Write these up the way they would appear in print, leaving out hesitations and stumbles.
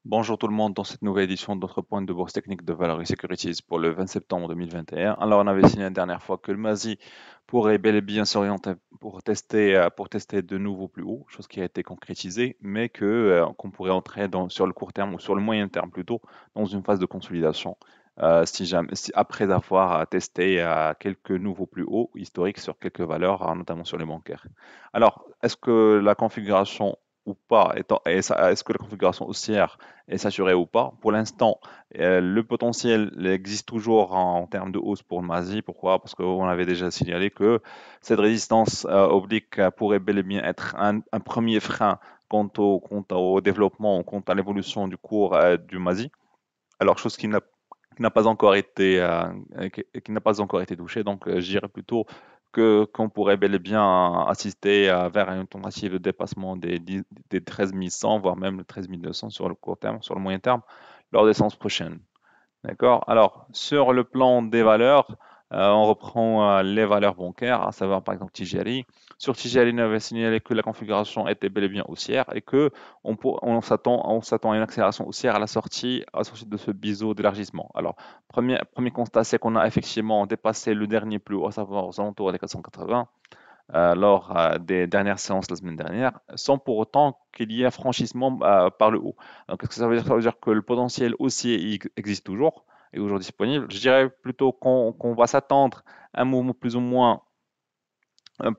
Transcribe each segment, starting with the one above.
Bonjour tout le monde dans cette nouvelle édition de notre point de bourse technique de Valoris Securities pour le 20 septembre 2021. Alors on avait signé la dernière fois que le MASI pourrait bel et bien s'orienter pour tester de nouveau plus haut, chose qui a été concrétisée, mais qu'on pourrait entrer sur le court terme ou sur le moyen terme plutôt dans une phase de consolidation. Après avoir testé quelques nouveaux plus hauts historiques sur quelques valeurs, notamment sur les bancaires. Alors, est-ce que la configuration ou pas, est-ce que la configuration haussière est saturée ou pas? Pour l'instant, le potentiel existe toujours en termes de hausse pour le MASI. Pourquoi? Parce qu'on avait déjà signalé que cette résistance oblique pourrait bel et bien être un premier frein quant au développement, quant à l'évolution du cours du MASI. Alors, chose qui n'a pas encore été, qui n'a pas encore été touchée. Donc, je dirais plutôt qu'on pourrait bel et bien assister vers une tentative de dépassement des 13 100, voire même le 13 200 sur le court terme, sur le moyen terme, lors des séances prochaines. D'accord? Alors, sur le plan des valeurs, on reprend les valeurs bancaires, à savoir par exemple Tijeri. Sur Tijeri, on avait signalé que la configuration était bel et bien haussière et que on s'attend à une accélération haussière à la sortie de ce biseau d'élargissement. Alors, premier constat, c'est qu'on a effectivement dépassé le dernier plus haut, à savoir aux alentours des 480 lors des dernières séances la semaine dernière, sans pour autant qu'il y ait un franchissement par le haut. Donc, qu'est-ce que ça veut dire? Ça veut dire que le potentiel haussier existe toujours, est toujours disponible. Je dirais plutôt qu'on va s'attendre à un mouvement je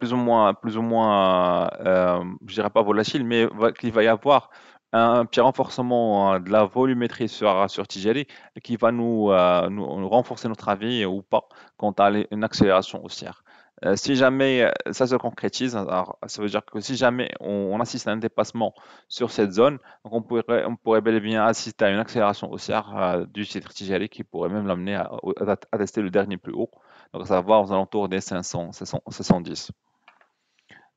dirais pas volatile, mais qu'il va y avoir un petit renforcement de la volumétrie sur Tijeri et qui va nous renforcer notre avis ou pas quant à une accélération haussière. Si jamais ça se concrétise, alors, ça veut dire que si jamais on assiste à un dépassement sur cette zone, donc on pourrait bel et bien assister à une accélération haussière du titre Tijeri qui pourrait même l'amener à tester le dernier plus haut, donc ça va aux alentours des 500, 510.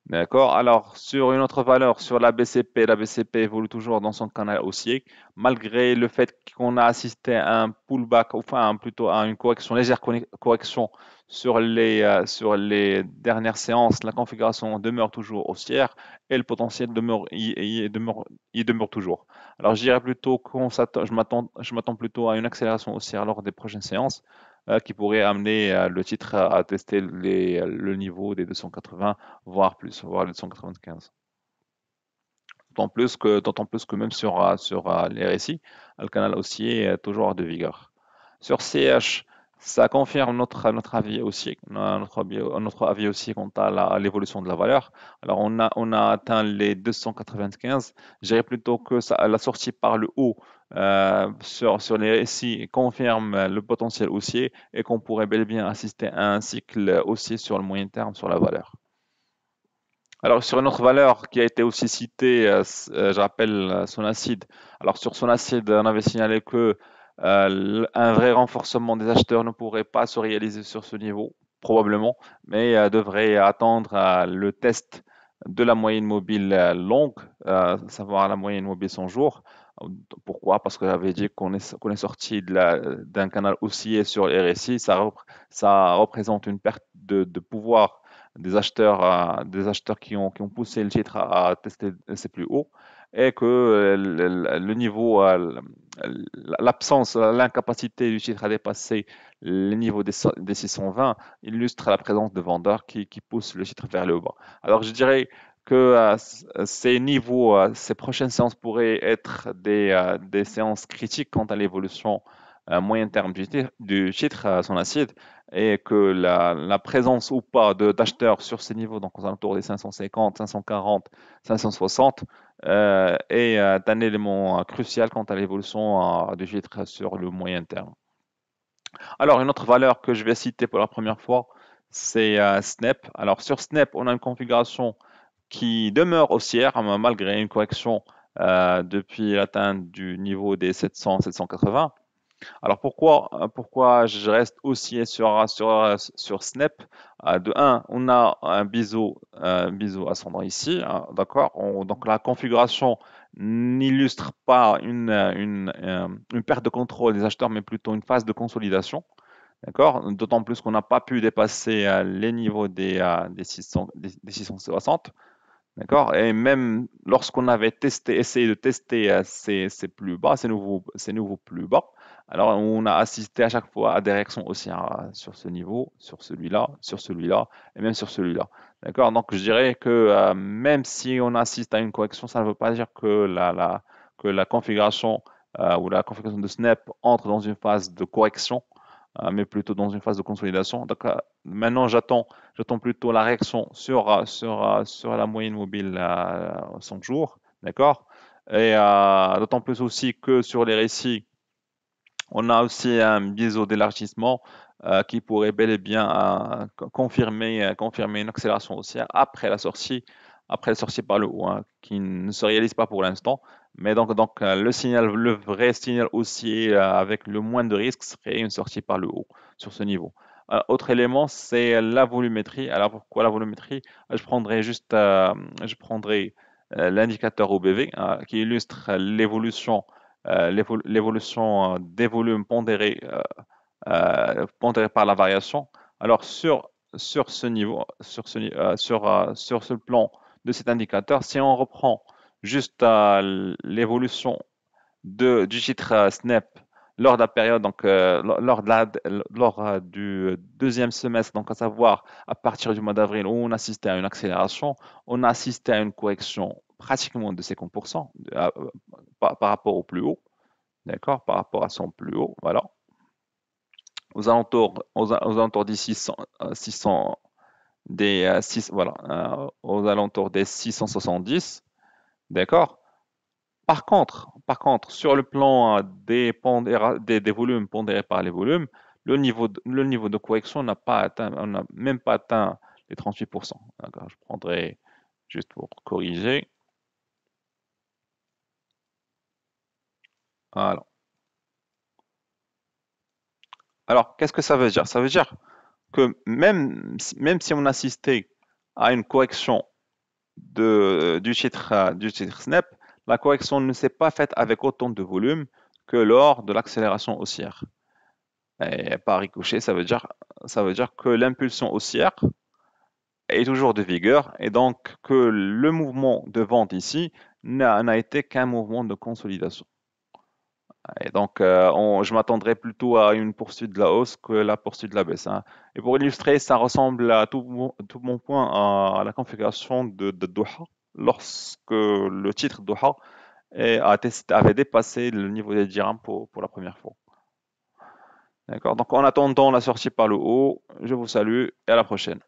D'accord. Alors, sur une autre valeur, sur la BCP évolue toujours dans son canal haussier, malgré le fait qu'on a assisté à un pullback, enfin plutôt à une correction, légère correction sur les dernières séances. La configuration demeure toujours haussière et le potentiel demeure toujours. Alors, je dirais plutôt je m'attends plutôt à une accélération haussière lors des prochaines séances qui pourrait amener le titre à tester le niveau des 280 voire plus, voire les 195. D'autant plus que même sur les RSI, le canal haussier est toujours de vigueur. Sur CH, ça confirme notre avis aussi, notre avis aussi quant à l'évolution de la valeur. Alors, on a atteint les 295. Je dirais plutôt que la sortie par le haut sur les RSI confirme le potentiel haussier et qu'on pourrait bel et bien assister à un cycle haussier sur le moyen terme sur la valeur. Alors, sur une autre valeur qui a été aussi citée, je rappelle Sonacid. Alors, sur Sonacid, on avait signalé que un vrai renforcement des acheteurs ne pourrait pas se réaliser sur ce niveau, probablement, mais devrait attendre le test de la moyenne mobile longue, savoir la moyenne mobile 100 jours. Pourquoi? Parce que j'avais dit qu'on est sorti d'un canal haussier sur les RSI, ça représente une perte de pouvoir des acheteurs qui ont poussé le titre à tester ses plus hauts et que le niveau, l'absence, l'incapacité du titre à dépasser les niveaux des 620 illustre la présence de vendeurs qui poussent le titre vers le bas. Alors je dirais que ces niveaux, ces prochaines séances pourraient être des séances critiques quant à l'évolution moyen terme du titre, son acide, et que la présence ou pas d'acheteurs sur ces niveaux, donc aux alentours des 550, 540, 560, est un élément crucial quant à l'évolution du titre sur le moyen terme. Alors, une autre valeur que je vais citer pour la première fois, c'est Snap. Alors, sur Snap, on a une configuration qui demeure haussière malgré une correction depuis l'atteinte du niveau des 700, 780. Alors pourquoi je reste haussier sur Snap? De un, on a un biseau ascendant ici, hein, d'accord? Donc la configuration n'illustre pas une perte de contrôle des acheteurs, mais plutôt une phase de consolidation, d'accord? D'autant plus qu'on n'a pas pu dépasser les niveaux des 660. D'accord? Et même lorsqu'on avait essayé de tester ces plus bas, ces nouveaux plus bas, alors on a assisté à chaque fois à des réactions haussières sur ce niveau, sur celui-là et même sur celui-là. D'accord? Donc je dirais que même si on assiste à une correction, ça ne veut pas dire que que la configuration ou la configuration de Snap entre dans une phase de correction, mais plutôt dans une phase de consolidation. Donc maintenant j'attends plutôt la réaction sur la moyenne mobile à 5 jours, d'accord? Et d'autant plus aussi que sur les récits, on a aussi un biseau d'élargissement qui pourrait bel et bien confirmer une accélération haussière après la sortie par le haut, hein, qui ne se réalise pas pour l'instant. Mais donc le vrai signal haussier avec le moins de risque serait une sortie par le haut sur ce niveau. Autre élément, c'est la volumétrie. Alors pourquoi la volumétrie? Je prendrai l'indicateur OBV qui illustre l'évolution des volumes pondérés par la variation. Alors sur ce niveau, sur ce plan de cet indicateur, si on reprend juste l'évolution du titre Snap lors de la période, donc lors du deuxième semestre, donc à savoir à partir du mois d'avril où on assistait à une accélération, on a assisté à une correction pratiquement de 50% par rapport au plus haut, d'accord, par rapport à son plus haut, voilà, aux alentours des 600 voilà, aux alentours des 670, d'accord. Par contre, sur le plan des volumes pondérés par les volumes, le niveau de correction n'a pas atteint, on n'a même pas atteint les 38%. D'accord, je prendrai juste pour corriger. Voilà. Alors, qu'est-ce que ça veut dire? Ça veut dire que même si on assistait à une correction du titre Snap, la correction ne s'est pas faite avec autant de volume que lors de l'accélération haussière. Et par ricochet, ça veut dire que l'impulsion haussière est toujours de vigueur et donc que le mouvement de vente ici n'a été qu'un mouvement de consolidation. Et donc, je m'attendrais plutôt à une poursuite de la hausse que la poursuite de la baisse, hein. Et pour illustrer, ça ressemble à tout mon point à la configuration de Doha, lorsque le titre Doha avait dépassé le niveau des dirhams pour la première fois. D'accord? Donc, en attendant la sortie par le haut, je vous salue et à la prochaine.